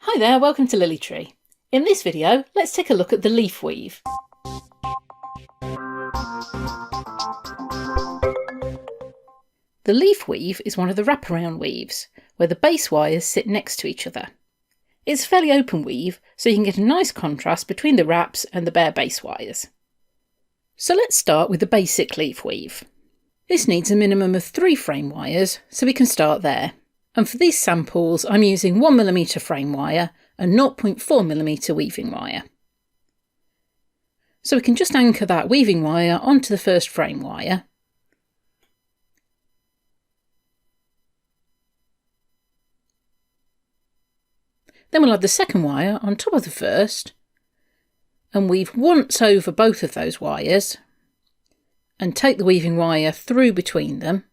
Hi there, welcome to Lilly-Tree. In this video, let's take a look at the leaf weave. The leaf weave is one of the wraparound weaves, where the base wires sit next to each other. It's a fairly open weave, so you can get a nice contrast between the wraps and the bare base wires. So let's start with the basic leaf weave. This needs a minimum of 3 frame wires, so we can start there. And for these samples, I'm using 1mm frame wire and 0.4mm weaving wire. So we can just anchor that weaving wire onto the first frame wire. Then we'll add the second wire on top of the first and weave once over both of those wires and take the weaving wire through between them.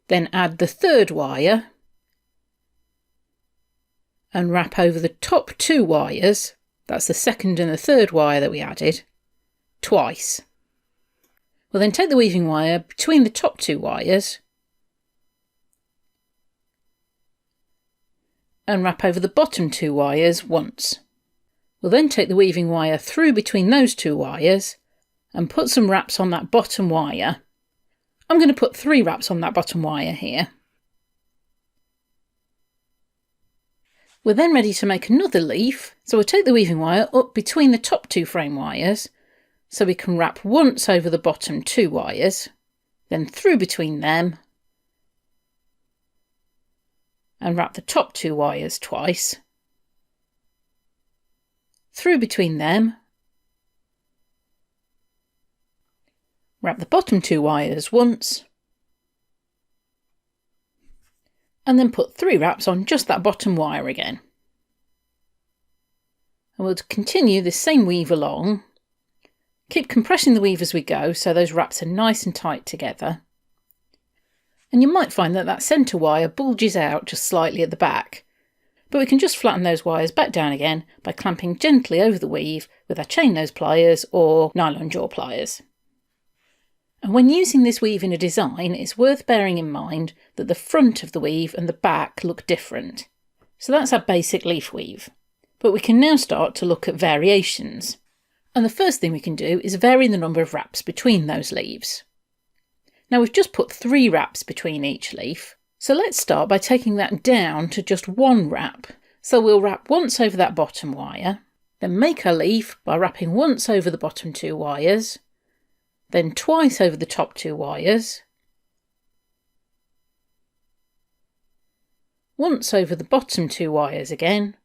Then add the third wire and wrap over the top 2 wires, that's the second and the third wire that we added, twice. We'll then take the weaving wire between the top 2 wires and wrap over the bottom 2 wires once. We'll then take the weaving wire through between those 2 wires and put some wraps on that bottom wire. I'm going to put 3 wraps on that bottom wire here. We're then ready to make another leaf, so we'll take the weaving wire up between the top 2 frame wires, so we can wrap once over the bottom 2 wires, then through between them, and wrap the top 2 wires twice, through between them, wrap the bottom 2 wires once, and then put 3 wraps on just that bottom wire again. And we'll continue this same weave along. Keep compressing the weave as we go so those wraps are nice and tight together. And you might find that that centre wire bulges out just slightly at the back, but we can just flatten those wires back down again by clamping gently over the weave with our chain nose pliers or nylon jaw pliers. And when using this weave in a design, it's worth bearing in mind that the front of the weave and the back look different. So that's our basic leaf weave. But we can now start to look at variations. And the first thing we can do is vary the number of wraps between those leaves. Now we've just put 3 wraps between each leaf. So let's start by taking that down to just 1 wrap. So we'll wrap once over that bottom wire, then make our leaf by wrapping once over the bottom 2 wires, then twice over the top 2 wires, once over the bottom 2 wires again,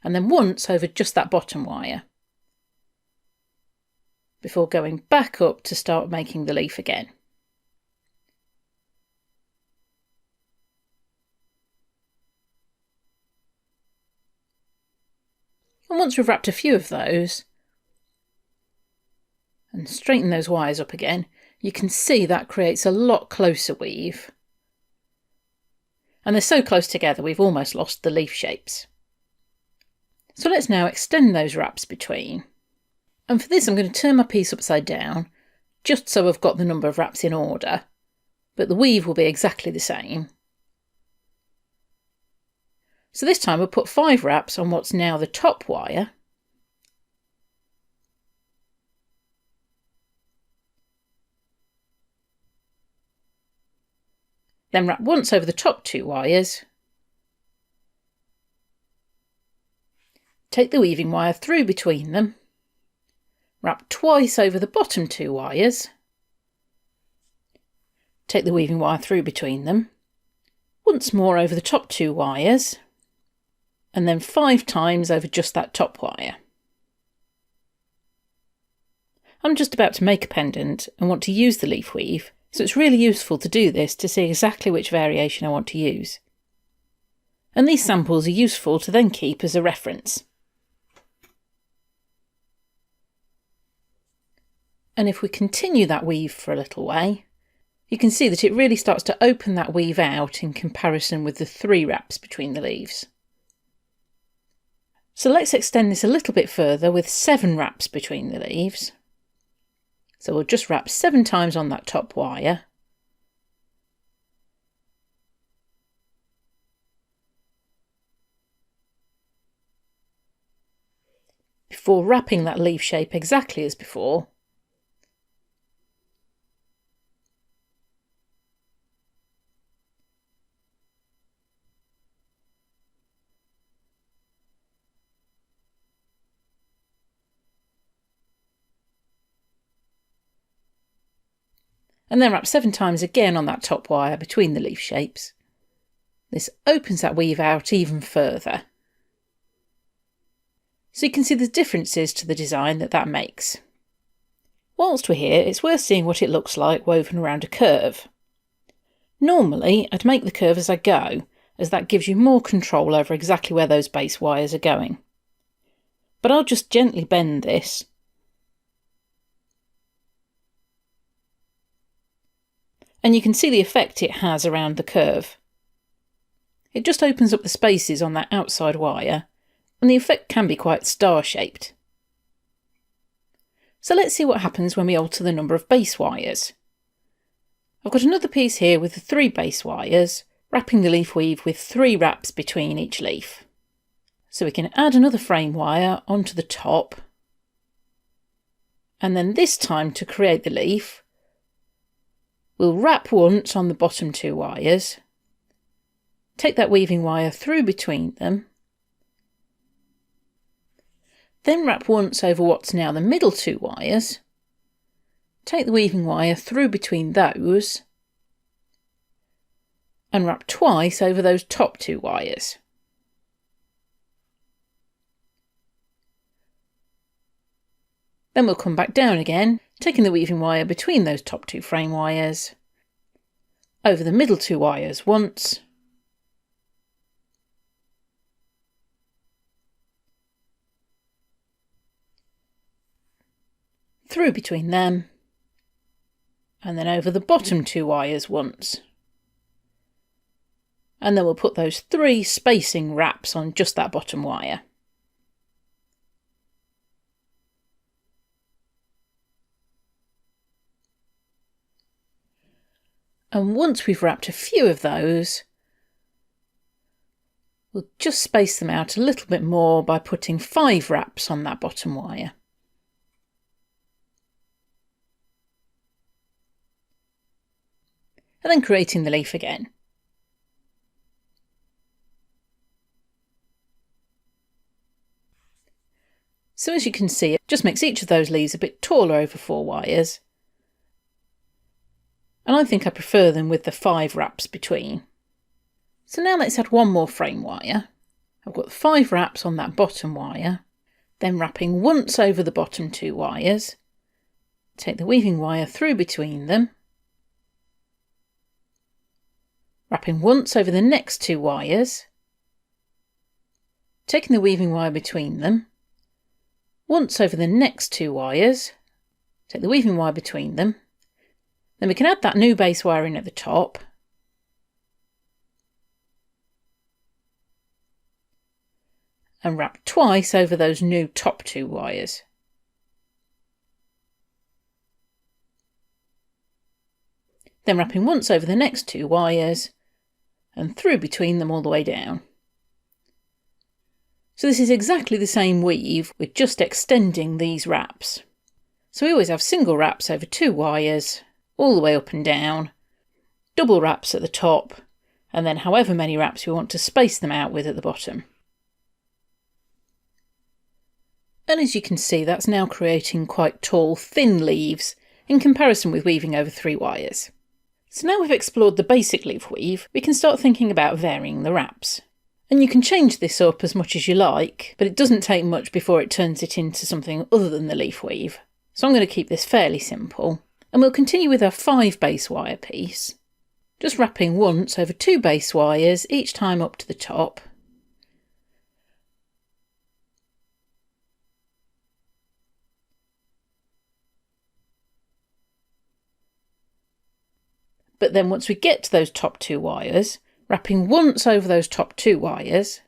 and then once over just that bottom wire, before going back up to start making the leaf again. And once we've wrapped a few of those, and straighten those wires up again, you can see that creates a lot closer weave. And they're so close together we've almost lost the leaf shapes. So let's now extend those wraps between. And for this I'm going to turn my piece upside down, just so I've got the number of wraps in order, but the weave will be exactly the same. So this time we'll put 5 wraps on what's now the top wire, then wrap once over the top 2 wires, take the weaving wire through between them, wrap twice over the bottom 2 wires, take the weaving wire through between them, once more over the top 2 wires, and then 5 times over just that top wire. I'm just about to make a pendant and want to use the leaf weave, so it's really useful to do this to see exactly which variation I want to use. And these samples are useful to then keep as a reference. And if we continue that weave for a little way, you can see that it really starts to open that weave out in comparison with the 3 wraps between the leaves. So let's extend this a little bit further with 7 wraps between the leaves. So we'll just wrap 7 times on that top wire, before wrapping that leaf shape exactly as before. And then wrap 7 times again on that top wire between the leaf shapes. This opens that weave out even further. So you can see the differences to the design that makes. Whilst we're here, it's worth seeing what it looks like woven around a curve. Normally, I'd make the curve as I go, as that gives you more control over exactly where those base wires are going. But I'll just gently bend this. And you can see the effect it has around the curve. It just opens up the spaces on that outside wire, and the effect can be quite star-shaped. So let's see what happens when we alter the number of base wires. I've got another piece here with the 3 base wires, wrapping the leaf weave with 3 wraps between each leaf. So we can add another frame wire onto the top, and then this time to create the leaf, we'll wrap once on the bottom 2 wires, take that weaving wire through between them, then wrap once over what's now the middle 2 wires, take the weaving wire through between those, and wrap twice over those top 2 wires. Then we'll come back down again, taking the weaving wire between those top 2 frame wires, over the middle 2 wires once, through between them, and then over the bottom 2 wires once. And then we'll put those 3 spacing wraps on just that bottom wire. And once we've wrapped a few of those, we'll just space them out a little bit more by putting 5 wraps on that bottom wire. And then creating the leaf again. So as you can see, it just makes each of those leaves a bit taller over 4 wires. And I think I prefer them with the 5 wraps between. So now let's add one more frame wire. I've got 5 wraps on that bottom wire, then wrapping once over the bottom 2 wires, take the weaving wire through between them, wrapping once over the next 2 wires, taking the weaving wire between them, once over the next 2 wires, take the weaving wire between them, then we can add that new base wire in at the top, and wrap twice over those new top 2 wires. Then wrapping once over the next 2 wires and through between them all the way down. So this is exactly the same weave, with just extending these wraps. So we always have single wraps over 2 wires, all the way up and down, double wraps at the top, and then however many wraps we want to space them out with at the bottom. And as you can see, that's now creating quite tall, thin leaves in comparison with weaving over 3 wires. So now we've explored the basic leaf weave, we can start thinking about varying the wraps. And you can change this up as much as you like, but it doesn't take much before it turns it into something other than the leaf weave. So I'm going to keep this fairly simple. And we'll continue with our 5 base wire piece, just wrapping once over 2 base wires each time up to the top. But then once we get to those top 2 wires, wrapping once over those top 2 wires,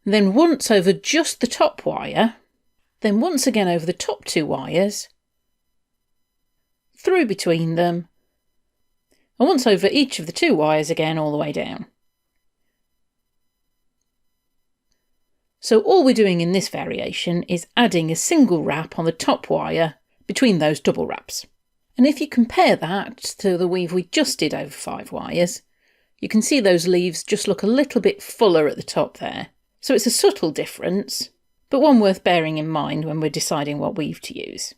then once over just the top wire, then once again over the top 2 wires, through between them, and once over each of the 2 wires again all the way down. So all we're doing in this variation is adding a single wrap on the top wire between those double wraps. And if you compare that to the weave we just did over 5 wires, you can see those leaves just look a little bit fuller at the top there. So it's a subtle difference, but one worth bearing in mind when we're deciding what weave to use.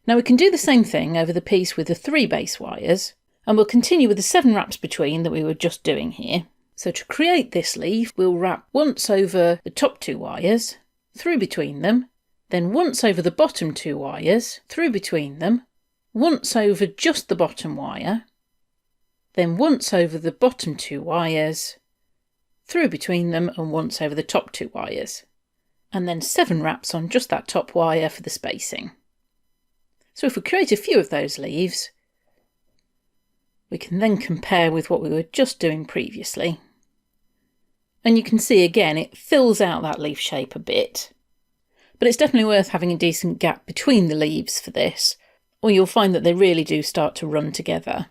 Now we can do the same thing over the piece with the 3 base wires, and we'll continue with the 7 wraps between that we were just doing here. So to create this leaf, we'll wrap once over the top 2 wires, through between them, then once over the bottom 2 wires, through between them, once over just the bottom wire, then once over the bottom 2 wires, through between them and once over the top 2 wires, and then 7 wraps on just that top wire for the spacing. So if we create a few of those leaves, we can then compare with what we were just doing previously. And you can see again it fills out that leaf shape a bit, but it's definitely worth having a decent gap between the leaves for this, or you'll find that they really do start to run together.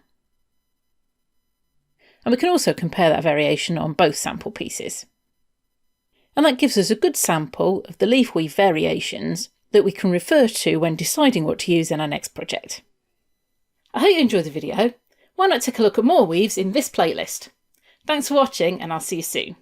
And we can also compare that variation on both sample pieces. And that gives us a good sample of the leaf weave variations that we can refer to when deciding what to use in our next project. I hope you enjoyed the video. Why not take a look at more weaves in this playlist? Thanks for watching, and I'll see you soon.